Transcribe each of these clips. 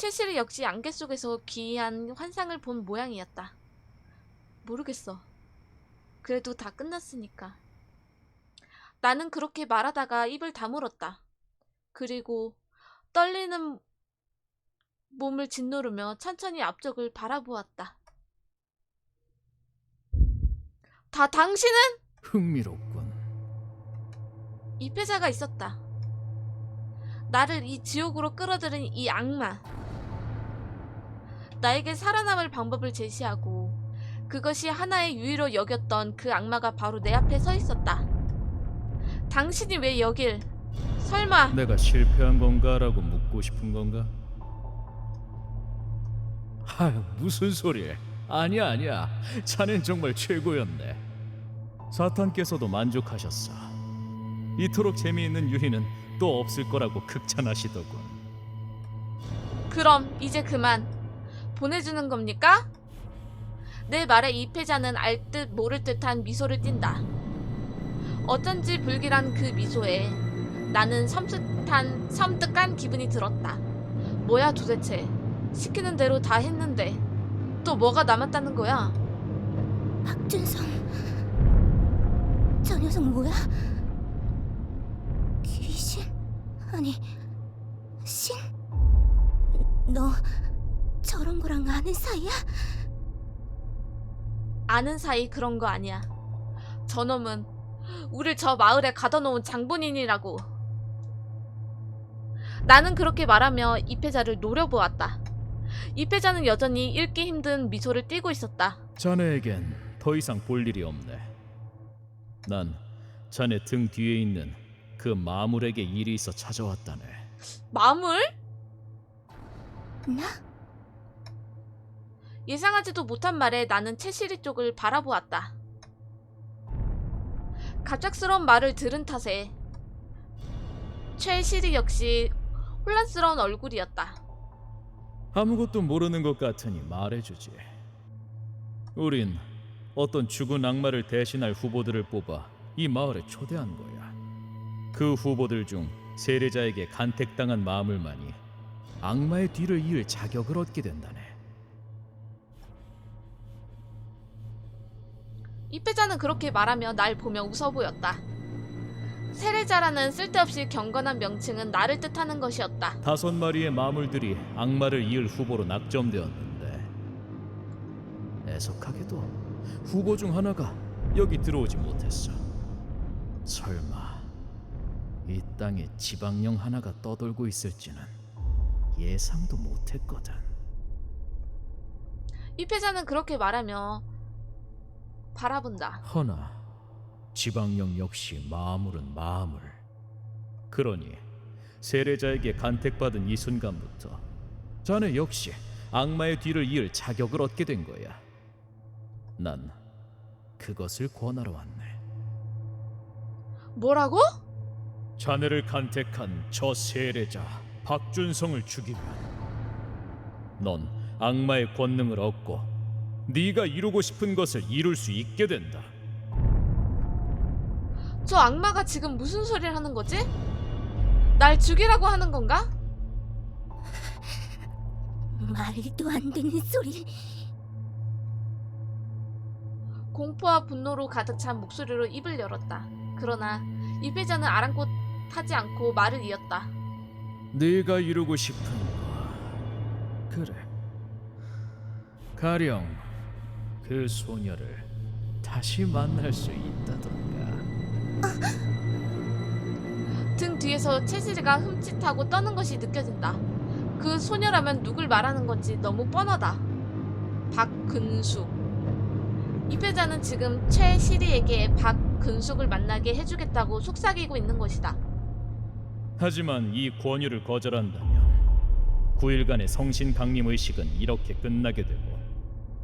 채실이 역시 안개 속에서 기이한 환상을 본 모양이었다. 모르겠어. 그래도 다 끝났으니까. 나는 그렇게 말하다가 입을 다물었다. 그리고 떨리는 몸을 짓누르며 천천히 앞쪽을 바라보았다. 다 당신은? 흥미롭군. 입회자가 있었다. 나를 이 지옥으로 끌어들인 이 악마. 나에게 살아남을 방법을 제시하고 그것이 하나의 유의로 여겼던 그 악마가 바로 내 앞에 서 있었다. 당신이 왜 여길? 설마 내가 실패한 건가라고 묻고 싶은 건가? 아유, 무슨 소리? 아니야. 자넨 정말 최고였네. 사탄께서도 만족하셨어. 이토록 재미있는 유희는 또 없을 거라고 극찬하시더군. 그럼 이제 그만 보내주는 겁니까? 내 말에 입회자는 알 듯 모를 듯한 미소를 띈다. 어쩐지 불길한 그 미소에 나는 섬뜩한 기분이 들었다. 뭐야 도대체. 시키는 대로 다 했는데 또 뭐가 남았다는 거야? 박준성, 저 녀석 뭐야? 귀신? 아니, 신? 너 저런 거랑 아는 사이야? 아는 사이 그런 거 아니야. 저놈은 우릴 저 마을에 가둬놓은 장본인이라고. 나는 그렇게 말하며 입회자를 노려보았다. 입회자는 여전히 읽기 힘든 미소를 띠고 있었다. 자네에겐 더 이상 볼 일이 없네. 난 자네 등 뒤에 있는 그 마물에게 일이 있어 찾아왔다네. 마물? 나? 예상하지도 못한 말에 나는 채시리 쪽을 바라보았다. 갑작스러운 말을 들은 탓에 최시리 역시 혼란스러운 얼굴이었다. 아무것도 모르는 것 같으니 말해주지. 우린 어떤 죽은 악마를 대신할 후보들을 뽑아 이 마을에 초대한 거야. 그 후보들 중 세례자에게 간택당한 마물만이 악마의 뒤를 이을 자격을 얻게 된다네. 입회자는 그렇게 말하며 날 보며 웃어 보였다. 세례자라는 쓸데없이 경건한 명칭은 나를 뜻하는 것이었다. 5마리의 마물들이 악마를 이을 후보로 낙점되었는데 애석하게도 후보 중 하나가 여기 들어오지 못했어. 설마 이 땅에 지방령 하나가 떠돌고 있을지는 예상도 못했거든. 입회자는 그렇게 말하며 바라본다. 허나 지방령 역시 마물은 마물. 그러니 세례자에게 간택받은 이 순간부터 자네 역시 악마의 뒤를 이을 자격을 얻게 된 거야. 난 그것을 권하러 왔네. 뭐라고? 자네를 간택한 저 세례자 박준성을 죽이면 넌 악마의 권능을 얻고 네가 이루고 싶은 것을 이룰 수 있게 된다. 저 악마가 지금 무슨 소리를 하는 거지? 날 죽이라고 하는 건가? 말도 안 되는 소리. 공포와 분노로 가득 찬 목소리로 입을 열었다. 그러나 입회자는 아랑곳하지 않고 말을 이었다. 네가 이루고 싶은 거 그래. 가령 그 소녀를 다시 만날 수 있다던가. 등 뒤에서 채시리가 흠칫하고 떠는 것이 느껴진다. 그 소녀라면 누굴 말하는 건지 너무 뻔하다. 박근숙. 입회자는 지금 최시리에게 박근숙을 만나게 해주겠다고 속삭이고 있는 것이다. 하지만 이 권유를 거절한다면 9일간의 성신 강림 의식은 이렇게 끝나게 되고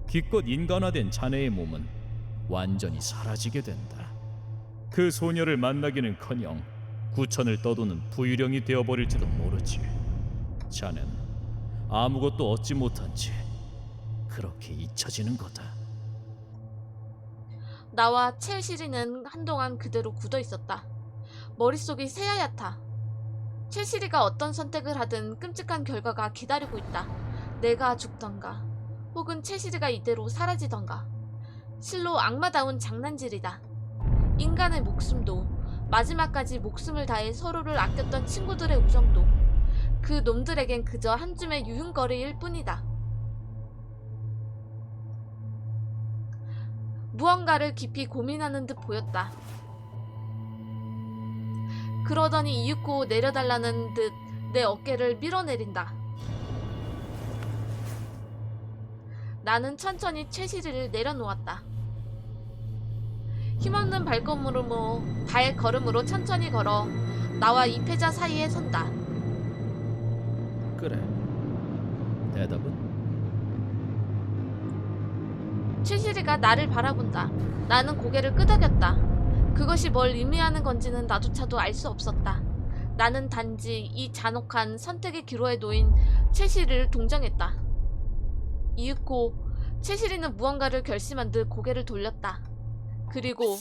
기껏 인간화된 자네의 몸은 완전히 사라지게 된다. 그 소녀를 만나기는커녕 구천을 떠도는 부유령이 되어버릴지도 모르지. 자넨 아무것도 얻지 못한 채 그렇게 잊혀지는 거다. 나와 채시리는 한동안 그대로 굳어 있었다. 머릿속이 새하얗다. 최시리가 어떤 선택을 하든 끔찍한 결과가 기다리고 있다. 내가 죽던가 혹은 최시리가 이대로 사라지던가. 실로 악마다운 장난질이다. 인간의 목숨도, 마지막까지 목숨을 다해 서로를 아꼈던 친구들의 우정도 그 놈들에겐 그저 한 줌의 유흥거리일 뿐이다. 무언가를 깊이 고민하는 듯 보였다. 그러더니 이윽고 내려달라는 듯 내 어깨를 밀어내린다. 나는 천천히 최시리를 내려놓았다. 힘없는 발걸음으로 천천히 걸어 나와 이 패자 사이에 선다. 그래. 대답은? 최시리가 나를 바라본다. 나는 고개를 끄덕였다. 그것이 뭘 의미하는 건지는 나조차도 알 수 없었다. 나는 단지 이 잔혹한 선택의 기로에 놓인 최시리를 동정했다. 이윽고 최시리는 무언가를 결심한 듯 고개를 돌렸다. 그리고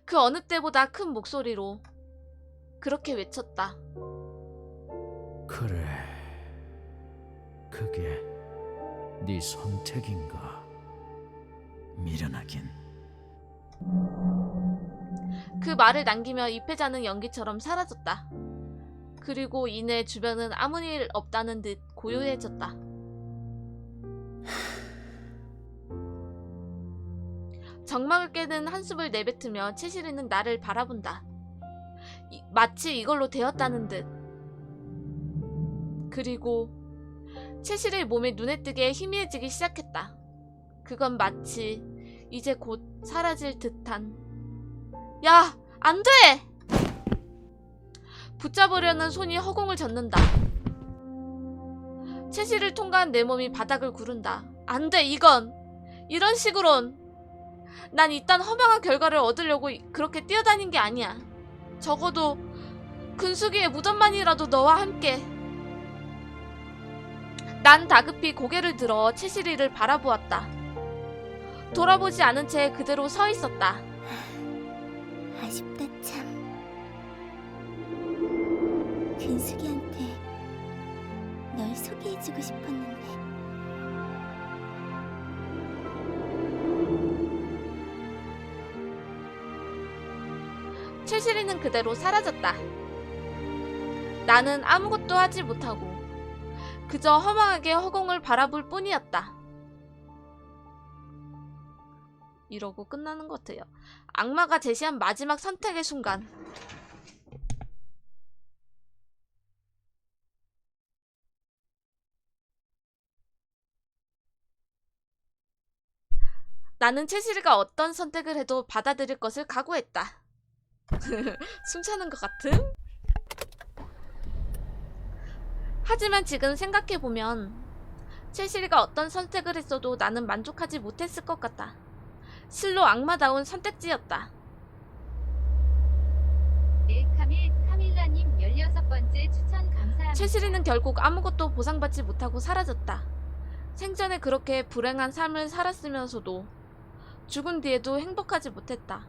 그 어느 때보다 큰 목소리로 그렇게 외쳤다. 그래. 그게 네 선택인가? 미련하긴. 그 말을 남기며 이 패자는 연기처럼 사라졌다. 그리고 이내 주변은 아무 일 없다는 듯 고요해졌다. 정막을 깨는 한숨을 내뱉으며 최시리는 나를 바라본다. 마치 이걸로 되었다는 듯. 그리고 최시리의 몸이 눈에 띄게 희미해지기 시작했다. 그건 마치 이제 곧 사라질 듯한. 야! 안 돼! 붙잡으려는 손이 허공을 젓는다. 최시리를 통과한 내 몸이 바닥을 구른다. 안 돼, 이건! 이런 식으론! 난 이딴 허망한 결과를 얻으려고 그렇게 뛰어다닌 게 아니야. 적어도 근수기의 무덤만이라도 너와 함께. 난 다급히 고개를 들어 최시리를 바라보았다. 돌아보지 않은 채 그대로 서 있었다. 아쉽다 참. 근숙이한테 널 소개해주고 싶었는데. 최시리는 그대로 사라졌다. 나는 아무것도 하지 못하고 그저 허망하게 허공을 바라볼 뿐이었다. 이러고 끝나는 것 같아요. 악마가 제시한 마지막 선택의 순간. 나는 최시리가 어떤 선택을 해도 받아들일 것을 각오했다. 숨차는 것 같음? 하지만 지금 생각해보면 최시리가 어떤 선택을 했어도 나는 만족하지 못했을 것 같다. 실로 악마다운 선택지였다. 네, 카밀라님 16번째 추천 감사합니다. 최시리는 결국 아무것도 보상받지 못하고 사라졌다. 생전에 그렇게 불행한 삶을 살았으면서도 죽은 뒤에도 행복하지 못했다.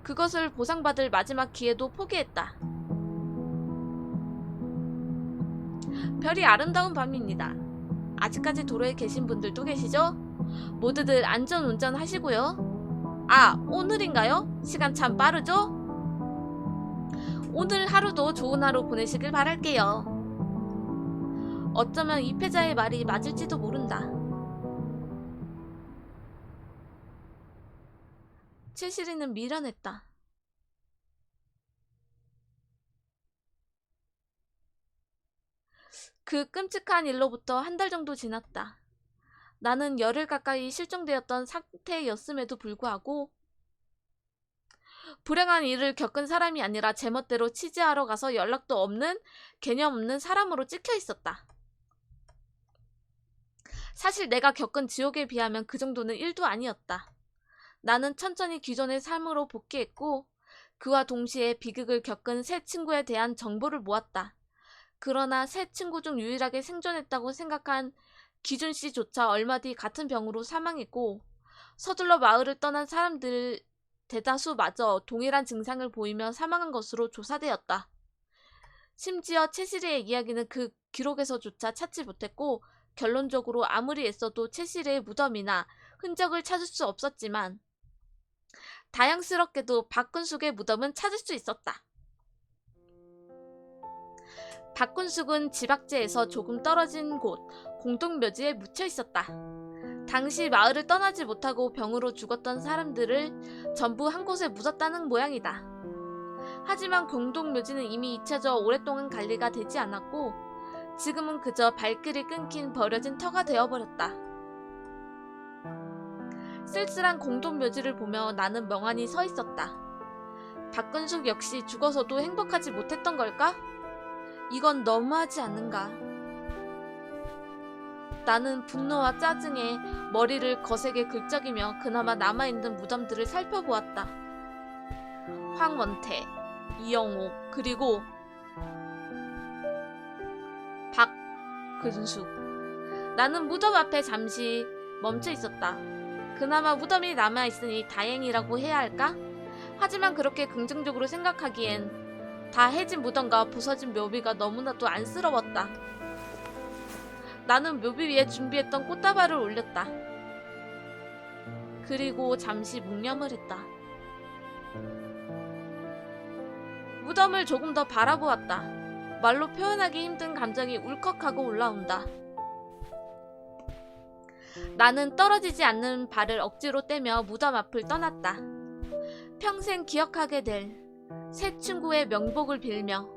그것을 보상받을 마지막 기회도 포기했다. 별이 아름다운 밤입니다. 아직까지 도로에 계신 분들도 계시죠? 모두들 안전운전 하시고요. 아, 오늘인가요? 시간 참 빠르죠? 오늘 하루도 좋은 하루 보내시길 바랄게요. 어쩌면 이 패자의 말이 맞을지도 모른다. 최시리는 미련했다. 그 끔찍한 일로부터 한 달 정도 지났다. 나는 열흘 가까이 실종되었던 상태였음에도 불구하고 불행한 일을 겪은 사람이 아니라 제멋대로 취재하러 가서 연락도 없는 개념 없는 사람으로 찍혀 있었다. 사실 내가 겪은 지옥에 비하면 그 정도는 1도 아니었다. 나는 천천히 기존의 삶으로 복귀했고 그와 동시에 비극을 겪은 새 친구에 대한 정보를 모았다. 그러나 새 친구 중 유일하게 생존했다고 생각한 기준씨조차 얼마 뒤 같은 병으로 사망했고 서둘러 마을을 떠난 사람들 대다수마저 동일한 증상을 보이며 사망한 것으로 조사되었다. 심지어 채시리의 이야기는 그 기록에서조차 찾지 못했고 결론적으로 아무리 애써도 채시리의 무덤이나 흔적을 찾을 수 없었지만 다행스럽게도 박근숙의 무덤은 찾을 수 있었다. 박근숙은 지박제에서 조금 떨어진 곳 공동묘지에 묻혀 있었다. 당시 마을을 떠나지 못하고 병으로 죽었던 사람들을 전부 한 곳에 묻었다는 모양이다. 하지만 공동묘지는 이미 잊혀져 오랫동안 관리가 되지 않았고 지금은 그저 발길이 끊긴 버려진 터가 되어버렸다. 쓸쓸한 공동묘지를 보며 나는 멍하니 서 있었다. 박근숙 역시 죽어서도 행복하지 못했던 걸까? 이건 너무하지 않는가? 나는 분노와 짜증에 머리를 거세게 긁적이며 그나마 남아있는 무덤들을 살펴보았다. 황원태, 이영옥, 그리고 박근숙. 나는 무덤 앞에 잠시 멈춰 있었다. 그나마 무덤이 남아있으니 다행이라고 해야 할까? 하지만 그렇게 긍정적으로 생각하기엔 다 해진 무덤과 부서진 묘비가 너무나도 안쓰러웠다. 나는 묘비 위에 준비했던 꽃다발을 올렸다. 그리고 잠시 묵념을 했다. 무덤을 조금 더 바라보았다. 말로 표현하기 힘든 감정이 울컥하고 올라온다. 나는 떨어지지 않는 발을 억지로 떼며 무덤 앞을 떠났다. 평생 기억하게 될 새 친구의 명복을 빌며